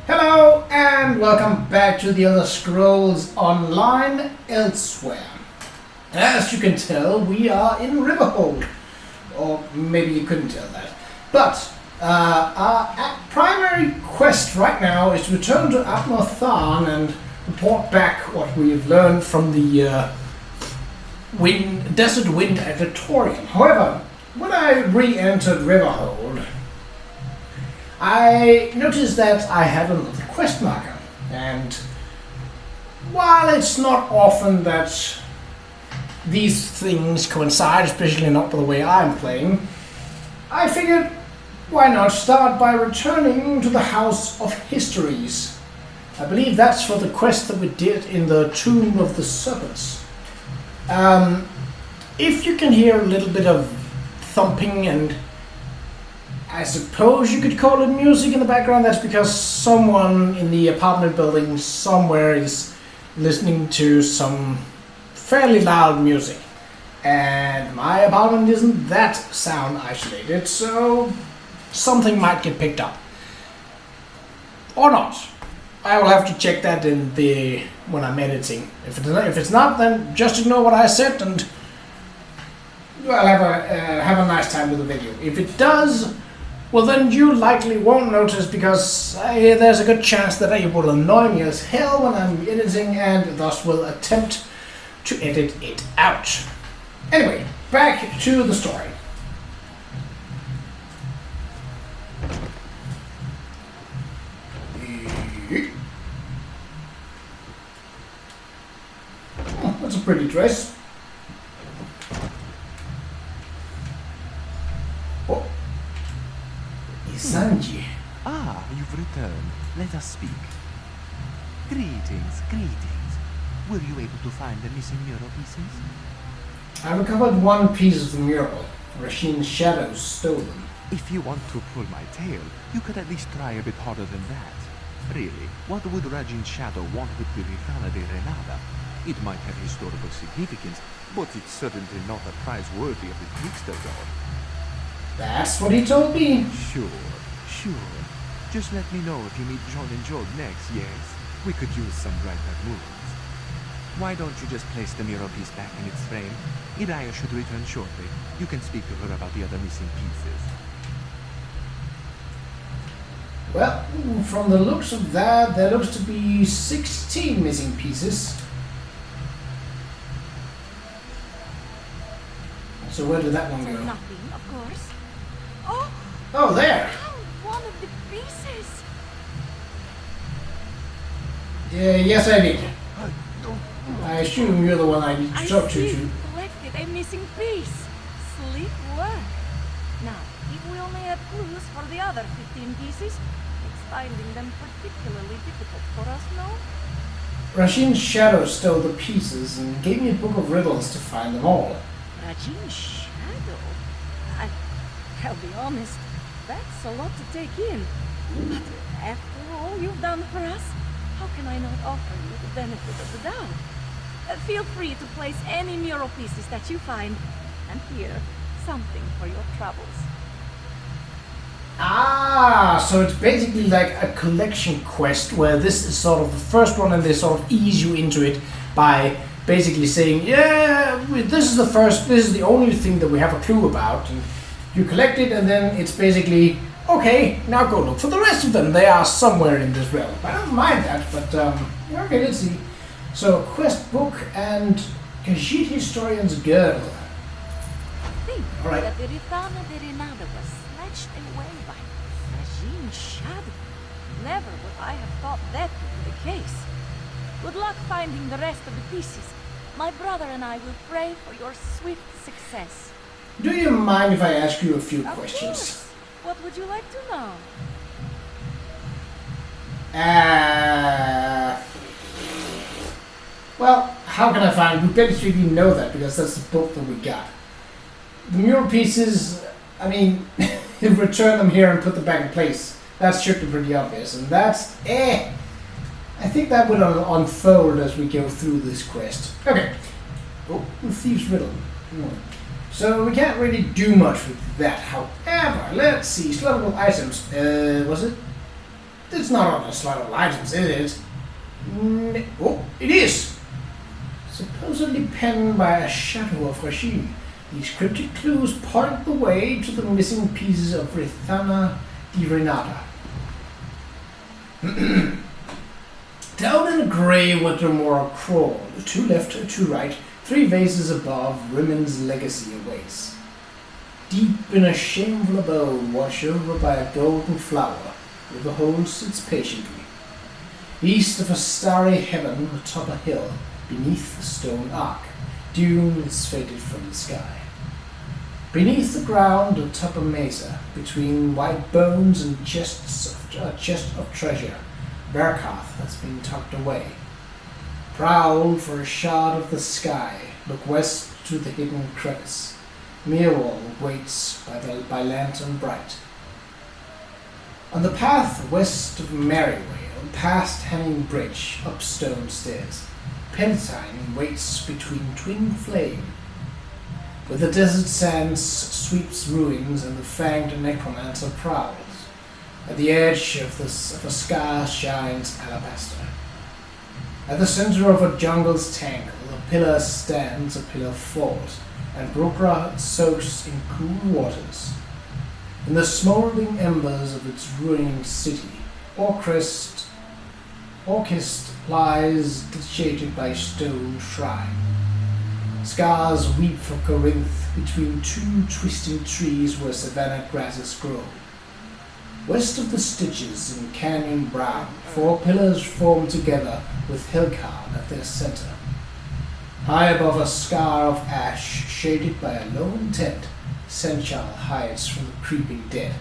Hello and welcome back to the Elder Scrolls Online Elsweyr. As you can tell, we are in Riverhold. Or maybe you couldn't tell that. But our primary quest right now is to return to Abnur Tharn and report back what we have learned from the Desert Wind at Victorian. However, when I re-entered Riverhold, I noticed that I had another quest marker, and while it's not often that these things coincide, especially not by the way I'm playing, I figured why not start by returning to the House of Histories. I believe that's for the quest that we did in the Tomb of the Serpents. If you can hear a little bit of thumping and I suppose you could call it music in the background, that's because someone in the apartment building somewhere is listening to some fairly loud music. And my apartment isn't that sound isolated, so something might get picked up. Or not. I will have to check that when I'm editing. If it's not, then just ignore what I said and well, have a nice time with the video. If it does, well then you likely won't notice because there's a good chance that it will annoy me as hell when I'm editing and thus will attempt to edit it out. Anyway, back to the story. Oh, that's a pretty dress. Oh. Sanji. Ah, you've returned. Let us speak. Greetings, greetings. Were you able to find the missing mural pieces? I recovered one piece of the mural. Rashin's shadows stole them. If you want to pull my tail, you could at least try a bit harder than that. Really, what would Rajin's shadow want with the Ricana de Renada? It might have historical significance, but it's certainly not a prize worthy of the trickster god. That's what he told me. Sure. Just let me know if you meet John and Job next, yes? We could use some brighter moves. Why don't you just place the mural piece back in its frame? Iraya should return shortly. You can speak to her about the other missing pieces. Well, from the looks of that, there looks to be 16 missing pieces. So where did that one go? Nothing, of course. Oh, there! One of the pieces! Yes, I did. I assume you're the one I need to talk to. You collected a missing piece. Slick work. Now, if we only had clues for the other 15 pieces, it's finding them particularly difficult for us, no? Rashin's shadow stole the pieces and gave me a book of riddles to find them all. Rajin's shadow? I'll be honest, that's a lot to take in. But after all you've done for us, how can I not offer you the benefit of the doubt? Feel free to place any mural pieces that you find, and here, something for your troubles. Ah, so it's basically like a collection quest where this is sort of the first one and they sort of ease you into it by basically saying, yeah, this is the only thing that we have a clue about. And you collect it and then it's basically, okay, now go look for the rest of them. They are somewhere in this realm. I don't mind that, but okay, let's see. So, quest book and Khajiit historian's girdle. Think Alright. that the Ricana de Renada was snatched away by Rajin's shadow. Never would I have thought that to be the case. Good luck finding the rest of the pieces. My brother and I will pray for your swift success. Do you mind if I ask you a few Of questions? course. What would you like to know? Well, how can I find? We basically know that because that's the book that we got. The mural pieces, I mean, return them here and put them back in place. That should be pretty obvious, and that's I think that will unfold as we go through this quest. Okay. Oh, the Thieves' Riddle. So we can't really do much with that. However, let's see. Slotable items. Was it It's not on a slot of items, is it? Oh, it is! Supposedly penned by a shadow of Qa'Rajh, these cryptic clues point the way to the missing pieces of Rithana di Renata. Down in a grey Wintermoor crawl, two left, two right, 3 vases above, Rimmond's legacy awaits. Deep in a shameful abode, watched over by a golden flower, Riverhold sits patiently. East of a starry heaven, atop a hill, beneath the stone ark, Dune is faded from the sky. Beneath the ground, atop a mesa, between white bones and a chest of treasure, Berkath has been tucked away. Prowl for a shard of the sky, look west to the hidden crevice. Mirwall waits by lantern bright. On the path west of Merrywale, past Hanging Bridge, up stone stairs, Penitine waits between twin flame. Where the desert sands sweeps ruins and the fanged necromancer prowls. At the edge of a scar shines alabaster. At the center of a jungle's tangle, a pillar stands, a pillar falls, and Brokra soaks in cool waters. In the smoldering embers of its ruined city, Orchist lies shaded by stone shrine. Scars weep for Corinth between 2 twisting trees where savanna grasses grow. West of the stitches in canyon brown, 4 pillars form together with Hilkarn at their center. High above a scar of ash, shaded by a lone tent, Senchal hides from the creeping dead.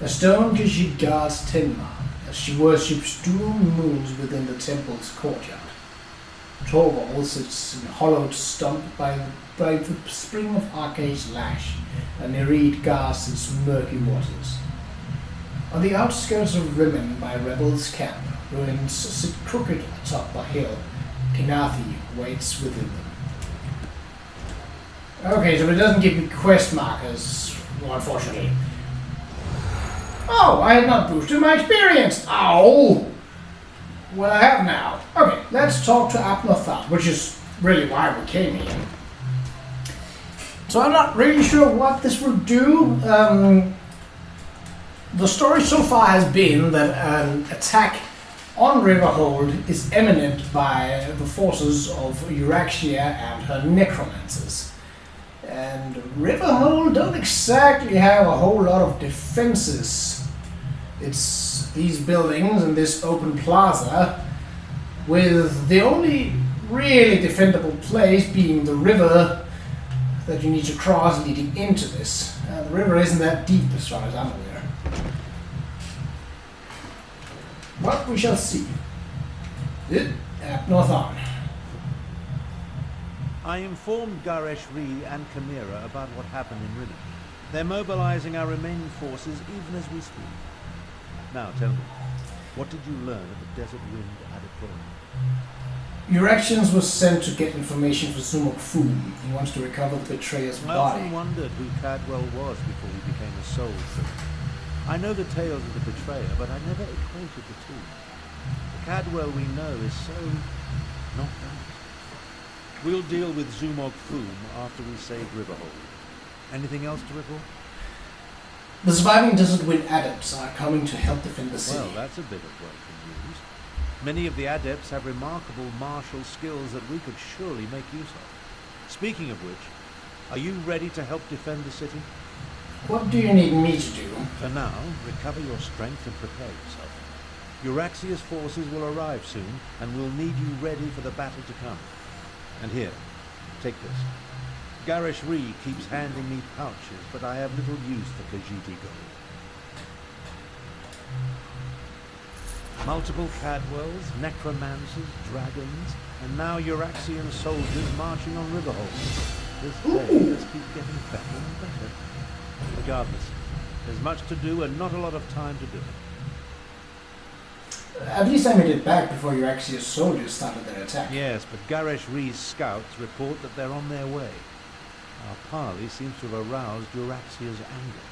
A stone Khajiit guards Tenma as she worships dual moons within the temple's courtyard. Torvald sits in a hollowed stump by the spring of Arcade's lash, and Nereid guards its murky waters. On the outskirts of Rimmon by Rebels' camp, ruins sit crooked atop a hill. Kinathi waits within them. Okay, so it doesn't give me quest markers, unfortunately. Oh, I had not boosted my experience! Ow! Well, I have now. Okay, let's talk to Abnur Tharn, which is really why we came here. So I'm not really sure what this will do. The story so far has been that an attack on Riverhold is imminent by the forces of Euraxia and her necromancers. And Riverhold don't exactly have a whole lot of defenses. It's these buildings and this open plaza, with the only really defendable place being the river that you need to cross leading into this. The river isn't that deep as far as I'm aware. But we shall see. Abnur Tharn. I informed Garesh-Ri and Chimera about what happened in Riverhold. They're mobilizing our remaining forces even as we speak. Now tell me, what did you learn at the Desert Wind Adepts? Euraxians was sent to get information for Zumog Phoom. He wants to recover the betrayer's I body. often wondered who Cadwell was before he became a soul servant. I know the tales of the betrayer, but I never equated the two. The Cadwell we know is so not that. We'll deal with Zumog Phoom after we save Riverhold. Anything else to report? The surviving Desert Wind Adepts are coming to help defend the city. Well, that's a bit of welcome news. Many of the Adepts have remarkable martial skills that we could surely make use of. Speaking of which, are you ready to help defend the city? What do you need me to do? For now, recover your strength and prepare yourself. Euraxia's forces will arrive soon, and we'll need you ready for the battle to come. And here, take this. Garesh-Ri keeps handing me pouches, but I have little use for Khajiit gold. Multiple Cadwells, necromancers, dragons, and now Euraxian soldiers marching on Riverhold. This day just keeps getting better and better. Regardless, there's much to do and not a lot of time to do it. At least I made it back before Euraxia's soldiers started their attack. Yes, but Garesh-Ri's scouts report that they're on their way. Our parley seems to have aroused Euraxia's anger.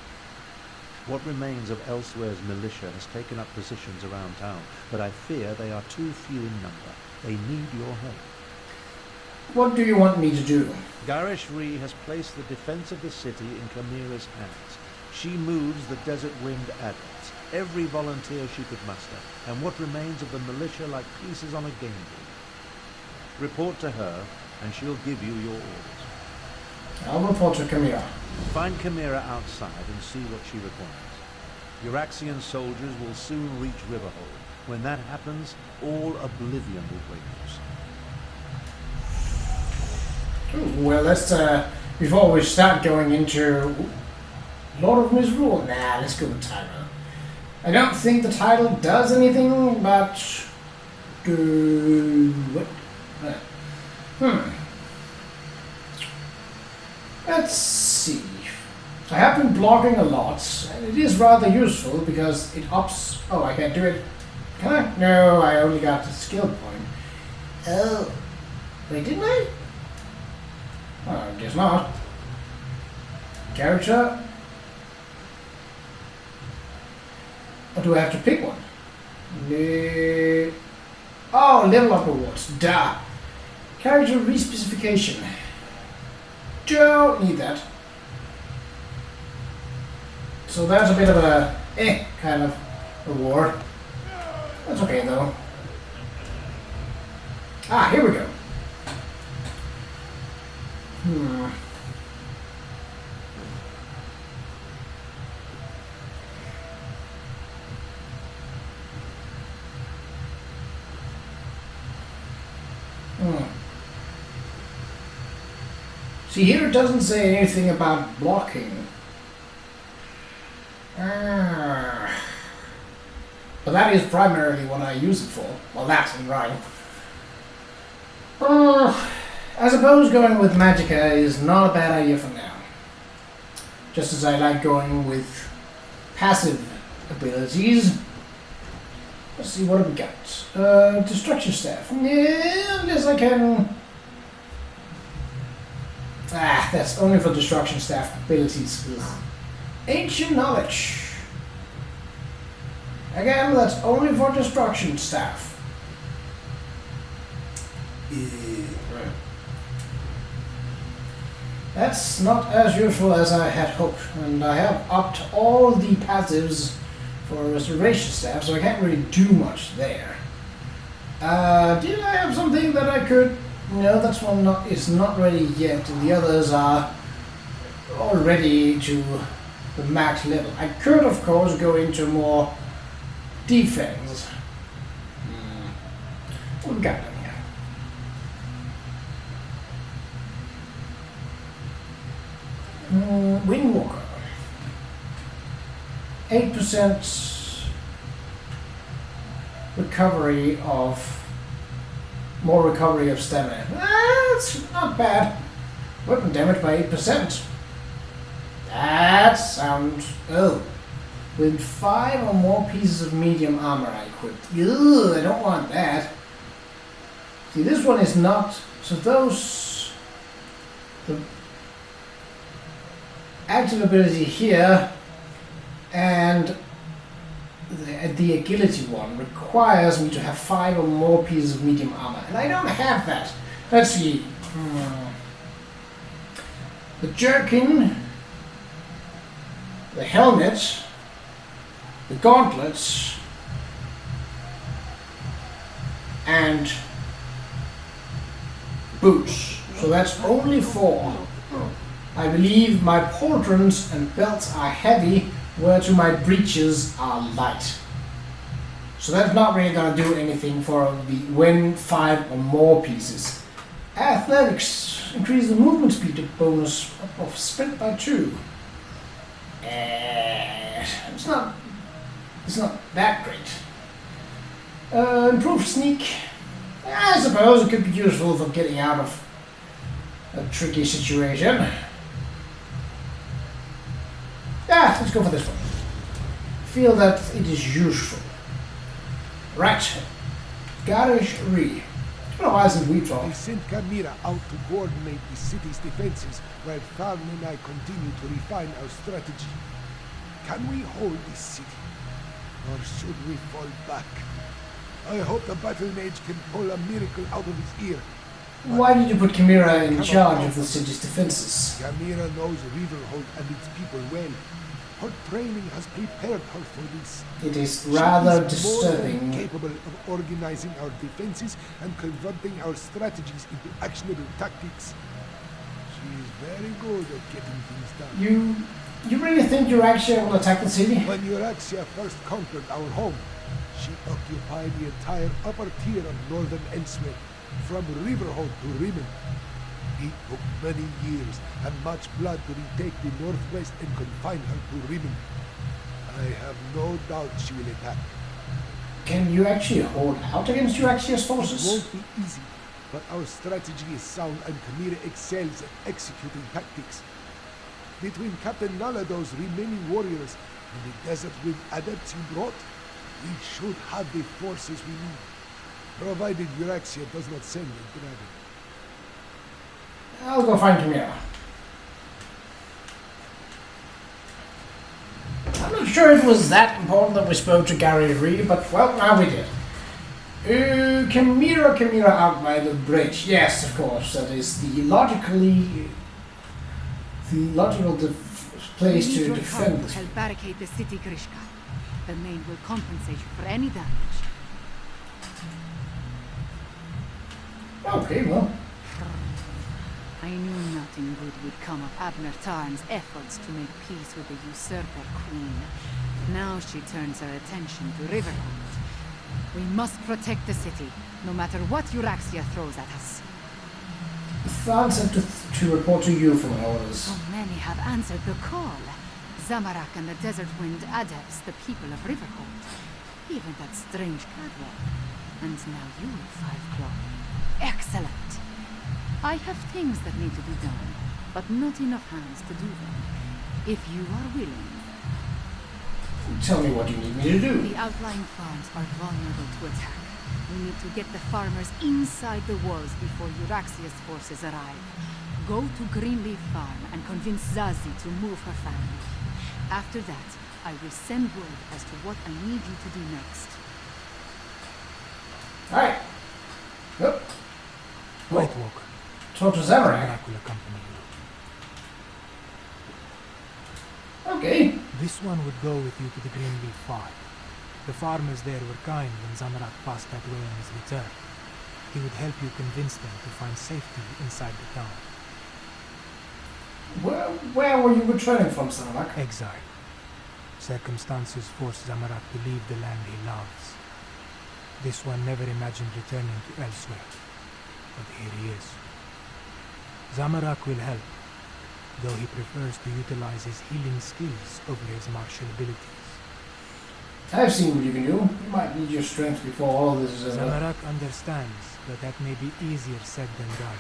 What remains of Elsweyr's militia has taken up positions around town, but I fear they are too few in number. They need your help. What do you want me to do? Garesh-Ri has placed the defense of the city in Qa'Rajh's hands. She moves the desert-winged Adepts, every volunteer she could muster, and what remains of the militia like pieces on a game board. Report to her, and she'll give you your orders. I'll report to Qa'Rajh. Find Qa'Rajh outside and see what she requires. Euraxian soldiers will soon reach Riverhold. When that happens, all oblivion will break loose. Ooh, well, let's, before we start going into Lord of Misrule, let's go with title. I don't think the title does anything, but what? Let's see. I have been blogging a lot, and it is rather useful because it ups. Oh, I can't do it. Can I? No, I only got the skill point. Oh, wait, didn't I? Oh, I guess not. Character. Or do I have to pick one? Oh, level up rewards. Duh. Character respecification. Don't need that. So that's a bit of a kind of reward. That's okay though. Ah, here we go. See, here it doesn't say anything about blocking. But that is primarily what I use it for. Well, that's in right. I suppose going with Magicka is not a bad idea for now. Just as I like going with passive abilities. Let's see, what have we got? Destruction Staff. Yeah, unless I can... that's only for Destruction Staff abilities. Ugh. Ancient Knowledge. Again, that's only for Destruction Staff. That's not as useful as I had hoped, and I have upped all the passives for Restoration Staff, so I can't really do much there. Did I have something that I could... No, that's one is not ready yet, and the others are already to the max level. I could, of course, go into more defense. What we got down here? Windwalker. 8% recovery of... More recovery of stamina. That's not bad. Weapon damage by 8%. That sounds... Oh. With 5 or more pieces of medium armor I equipped. Ugh, I don't want that. See, this one is not... So those... The active ability here and the agility one requires me to have 5 or more pieces of medium armor. And I don't have that. Let's see. The jerkin, the helmet, the gauntlets, and boots. So that's only 4. I believe my pauldrons and belts are heavy, whereas my breeches are light. So that's not really going to do anything for the when 5 or more pieces. Athletics, increase the movement speed bonus of sprint by 2. It's not that great. Improved sneak. I suppose it could be useful for getting out of a tricky situation. Let's go for this one. Feel that it is useful. Right. Garesh-Ri. It's been a while since we I talked. sent Qa'Rajh out to coordinate the city's defenses while Tharn and I continue to refine our strategy. Can we hold this city? Or should we fall back? I hope the battle mage can pull a miracle out of his ear. Why did you put Qa'Rajh in charge of the city's defenses? Qa'Rajh knows Riverhold and its people well. Her training has prepared her for this. It is rather She is more than disturbing. capable of organizing our defenses and converting our strategies into actionable tactics. She is very good at getting things done. You really think Euraxia will attack the city? When Euraxia first conquered our home, she occupied the entire upper tier of northern Elsweyr, from Riverhold to Rimmon. It took many years and much blood to retake the northwest and confine her to Rimmon. I have no doubt she will attack. Can you actually hold out against Euraxia's It forces? won't be easy, but our strategy is sound and Qa'Rajh excels at executing tactics. Between Captain Nalado's remaining warriors and the desert with Adepts you brought, we should have the forces we need, provided Euraxia does not send a dragon. I'll go find Qa'Rajh. I'm not sure it was that important that we spoke to Garesh-Ri, but well, now we did. Qa'Rajh out by the bridge. Yes, of course, that is the logical place to defend this. Help barricade the city, Grishka. The main will compensate you for any damage. Okay, well. I knew nothing good would come of Abnur Tharn's efforts to make peace with the usurper queen. Now she turns her attention to Riverhold. We must protect the city, no matter what Euraxia throws at us. Tharn said to report to you for my orders. So many have answered the call. Zamorak and the Desert Wind Adepts, the people of Riverhold. Even that strange Qa'Rajh. And now you, Five Claw. Excellent! I have things that need to be done, but not enough hands to do them. If you are willing. Tell me what you need me to do. The outlying farms are vulnerable to attack. We need to get the farmers inside the walls before Euraxia's forces arrive. Go to Greenleaf Farm and convince Zazie to move her family. After that, I will send word as to what I need you to do next. Alright. Yep. White Walker. Talk to Zamorak. I will accompany you. Okay. This one would go with you to the Greenleaf Farm. The farmers there were kind when Zamorak passed that way on his return. He would help you convince them to find safety inside the town. Where were you returning from, Zamorak? Exile. Circumstances forced Zamorak to leave the land he loves. This one never imagined returning to Elsweyr, but here he is. Zamorak will help, though he prefers to utilize his healing skills over his martial abilities. I've seen what you can do. You might need your strength before all this is over. Zamorak understands that may be easier said than done.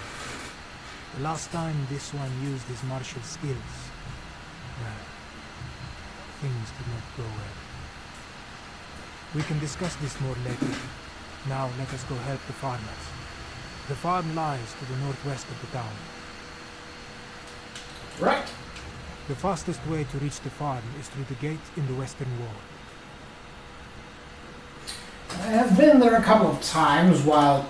The last time this one used his martial skills, well, things did not go well. We can discuss this more later. Now let us go help the farmers. The farm lies to the northwest of the town. Right. The fastest way to reach the farm is through the gate in the western wall. I have been there a couple of times while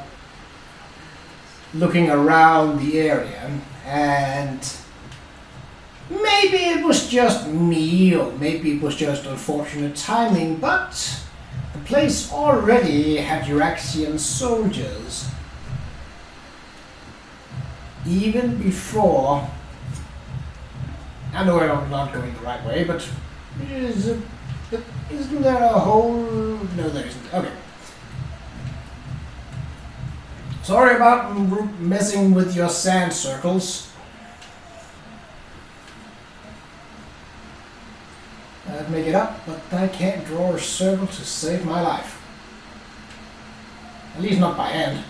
looking around the area, and maybe it was just me, or maybe it was just unfortunate timing, but the place already had Euraxian soldiers. Even before, I know I'm not going the right way, but isn't there a whole... No, there isn't. Okay. Sorry about messing with your sand circles. I'd make it up, but I can't draw a circle to save my life. At least not by hand.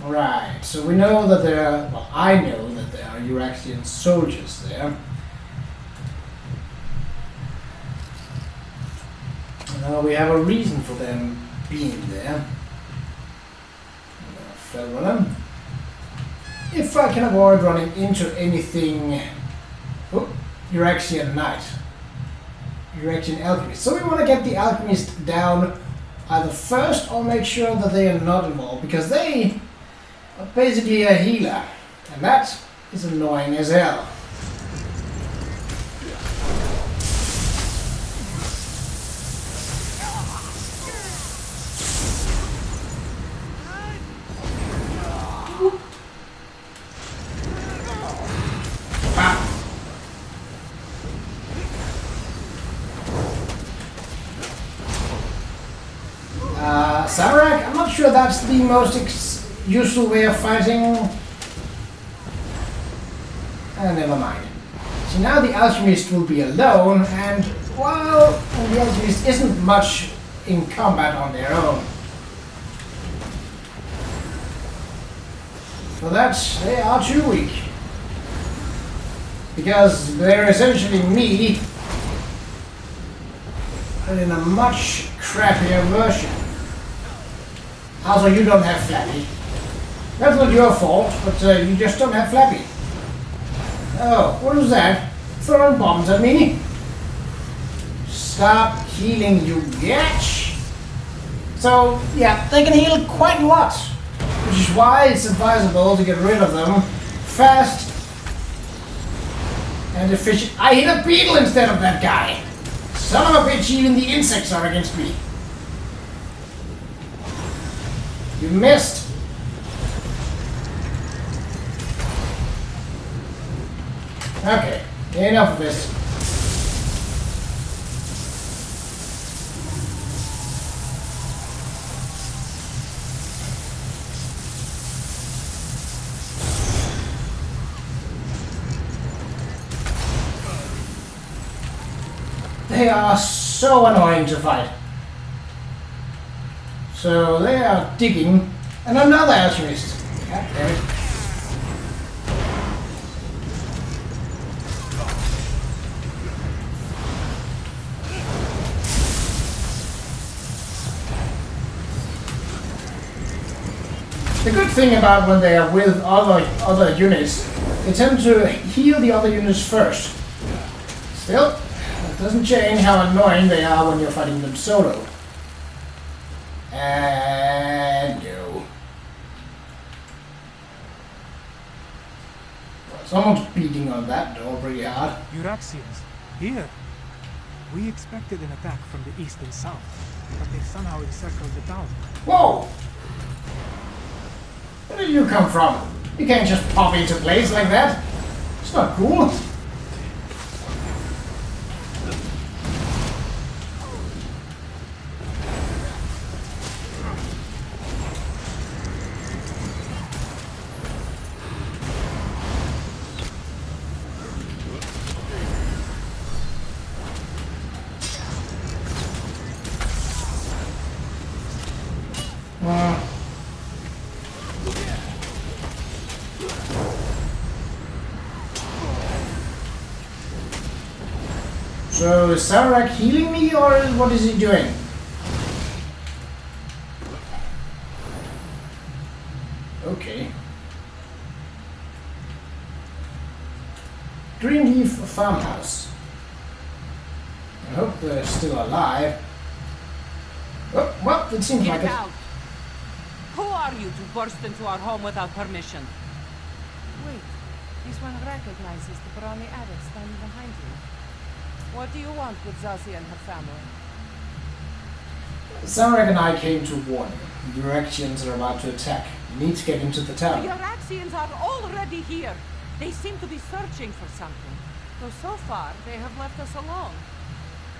Right, so we know that there are... Well, I know that there are Euraxian soldiers there. We have a reason for them being there. If I can avoid running into anything... Oh, Euraxian knight. Euraxian alchemist. So we want to get the alchemist down either first or make sure that they are not involved, because they are basically a healer. And that is annoying as hell. Qa'Rajh, I'm not sure that's the most useful way of fighting. Never mind. So now the alchemist will be alone, and while the alchemist isn't much in combat on their own. For that, they are too weak. Because they're essentially me, but in a much crappier version. Also, you don't have Flappy. That's not your fault, but you just don't have Flappy. Oh, what was that? Throwing bombs at me? Stop healing, you bitch! So, yeah, they can heal quite a lot. Which is why it's advisable to get rid of them fast and efficient. I hit a beetle instead of that guy! Son of a bitch, even the insects are against me. You missed. Okay, enough of this. They are so annoying to fight. So they are digging, and another alchemist. God damn it. The good thing about when they are with other units, they tend to heal the other units first. Still, that doesn't change how annoying they are when you're fighting them solo. And no. Someone's beating on that door pretty hard. Euraxians, here. We expected an attack from the east and south, but they somehow encircled the town. Whoa! Where did you come from? You can't just pop into place like that. It's not cool. So is Qa'Rajh healing me, or what is he doing? Okay. Greenleaf farmhouse. I hope they're still alive. Oh, well, it seems like Get it. out! Who are you to burst into our home without permission? Wait, this one recognizes the brawny adepts standing behind you. What do you want with Zazie and her family? Qa'Rajh and I came to warn you. The Euraxians are about to attack. You need to get into the The town. Euraxians are already here. They seem to be searching for something. Though so far, they have left us alone.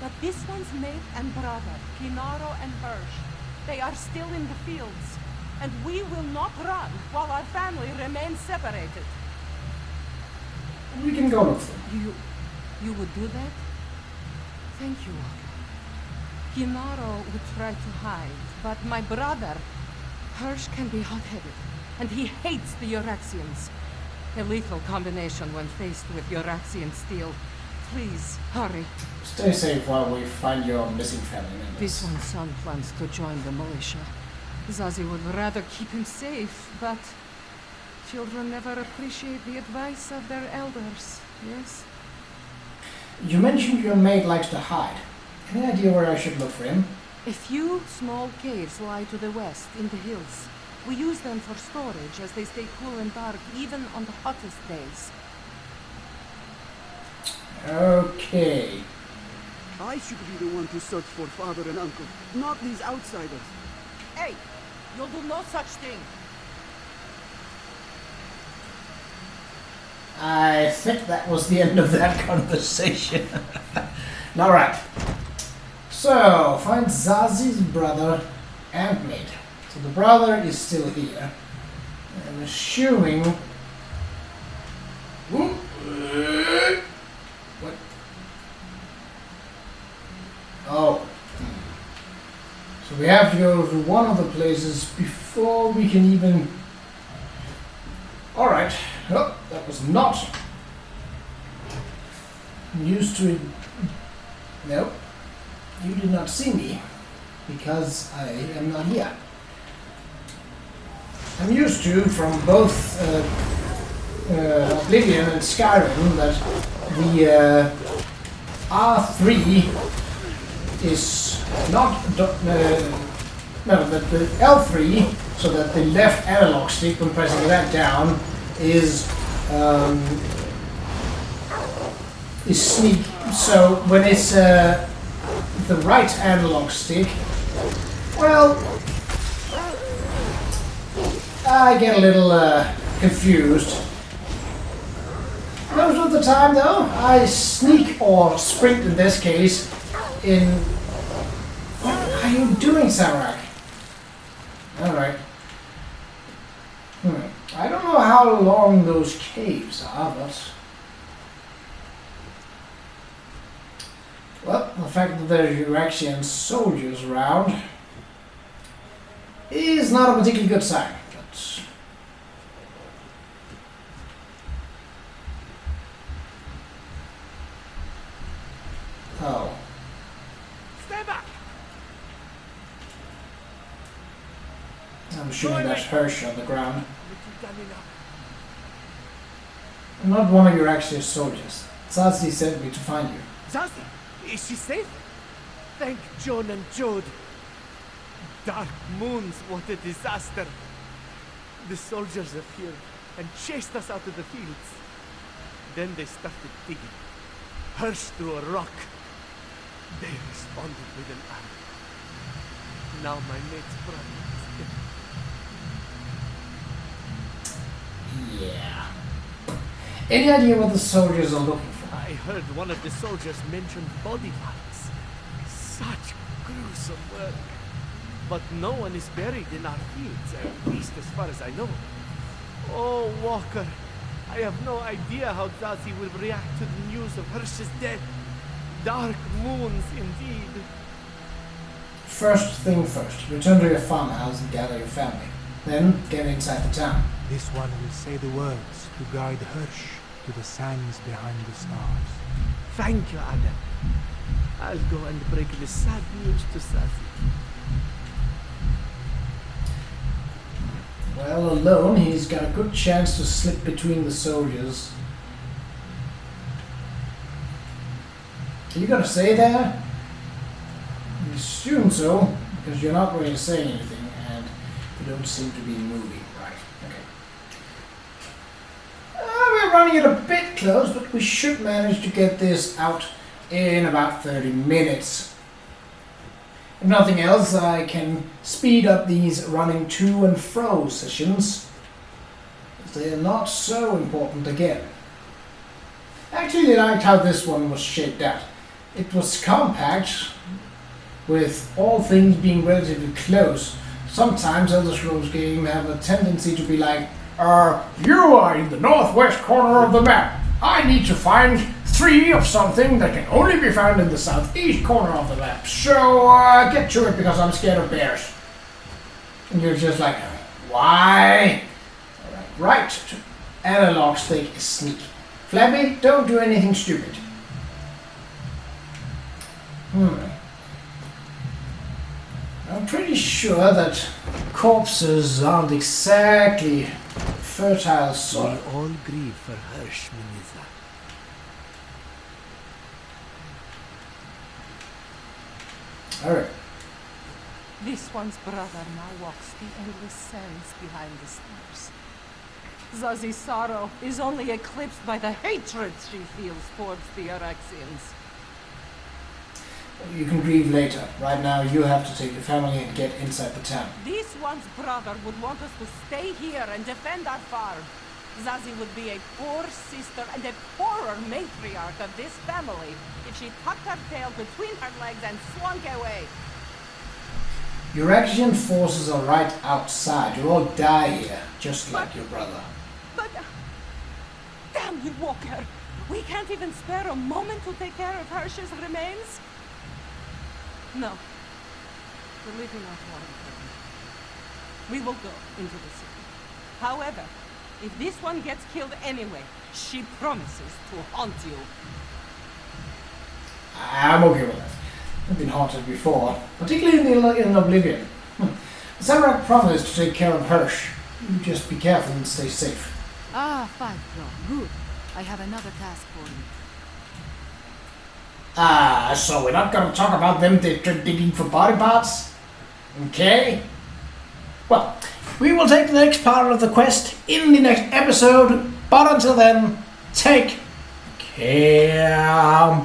But this one's mate and brother, Qa'Rajh and Hirsch, they are still in the fields. And we will not run while our family remains separated. We can go look for them. You would do that? Thank you, Qa'Rajh would try to hide, but my brother, Hirsch, can be hot-headed, and he hates the Euraxians. A lethal combination when faced with Euraxian steel. Please, hurry. Stay safe while we find your missing family members. This one's son plans to join the militia. Zazie would rather keep him safe, but children never appreciate the advice of their elders, yes? You mentioned your mate likes to hide. Any idea where I should look for him? A few small caves lie to the west, in the hills. We use them for storage as they stay cool and dark even on the hottest days. Okay. I should be the one to search for father and uncle, not these outsiders. Hey! You'll do no such thing! I think that was the end of that conversation. Alright. So, find Zazi's brother and mate. So the brother is still here. I'm assuming... What? Oh. So we have to go to one of the places before we can even... Alright. Oh, that was not... I'm used to it. No. You did not see me. Because I am not here. I'm used to, from both Oblivion and Skyrim, that the R3 is not... no, that the L3, so that the left analog stick, when pressing that down, is sneak. So when it's the right analog stick, well, I get a little confused. Most of the time, though, I sneak or sprint in this case. In what are you doing, Qa'Rajh? All right. I don't know how long those caves are, but well, the fact that there are Euraxian soldiers around is not a particularly good sign. But oh. Stay back! I'm shooting that Hirsch on the ground. I'm not one of your Euraxian soldiers. Zazi sent me to find you. Zazi, is she safe? Thank John and Jode. Dark moons, what a disaster. The soldiers appeared and chased us out of the fields. Then they started digging. Hirsch threw a rock. They responded with an arrow. Now my mate's brother is dead. Yeah. Any idea what the soldiers are looking for? I heard one of the soldiers mention body parts. Such gruesome work. But no one is buried in our fields, at least as far as I know. Oh, Walker, I have no idea how Zazi will react to the news of Hirsch's death. Dark moons, indeed. First thing first, return to your farmhouse and gather your family. Then get inside the town. This one will say the words to guide Hirsch to the sands behind the stars. Thank you, Adam. I'll go and break the sad news to Zazi. Well, alone, he's got a good chance to slip between the soldiers. Are you gonna stay there? I assume so, because you're not really saying anything, and you don't seem to be moving. Right, okay. We're running it a bit close, but we should manage to get this out in about 30 minutes. If nothing else, I can speed up these running to and fro sessions. They're not so important again. Actually, I liked how this one was shaped out. It was compact, with all things being relatively close. Sometimes Elder Scrolls games have a tendency to be like, you are in the northwest corner of the map. I need to find 3 of something that can only be found in the southeast corner of the map. So, get to it because I'm scared of bears. And you're just like, why? Right. Analog stick is sneak. Flabby, don't do anything stupid. I'm pretty sure that corpses aren't exactly fertile soil. We all grieve for Hirsch, Miniza. Alright. This one's brother now walks the endless sands behind the stars. Zazi's sorrow is only eclipsed by the hatred she feels towards the Euraxians. You can grieve later. Right now, you have to take your family and get inside the town. This one's brother would want us to stay here and defend our farm. Zazi would be a poor sister and a poorer matriarch of this family if she tucked her tail between her legs and slunk away. Euraxian forces are right outside. You'll all die here, just like your brother. But... damn you, Walker! We can't even spare a moment to take care of Hirsch's remains? No. We're leaving our farm. We will go into the city. However, if this one gets killed anyway, she promises to haunt you. I'm okay with that. I've been haunted before, particularly in Oblivion. Samurai promised to take care of Hirsch. You just be careful and stay safe. Ah, fine, Claw. Good. I have another task for you. So we're not gonna talk about them digging for body parts? Okay. Well, we will take the next part of the quest in the next episode, but until then, take care.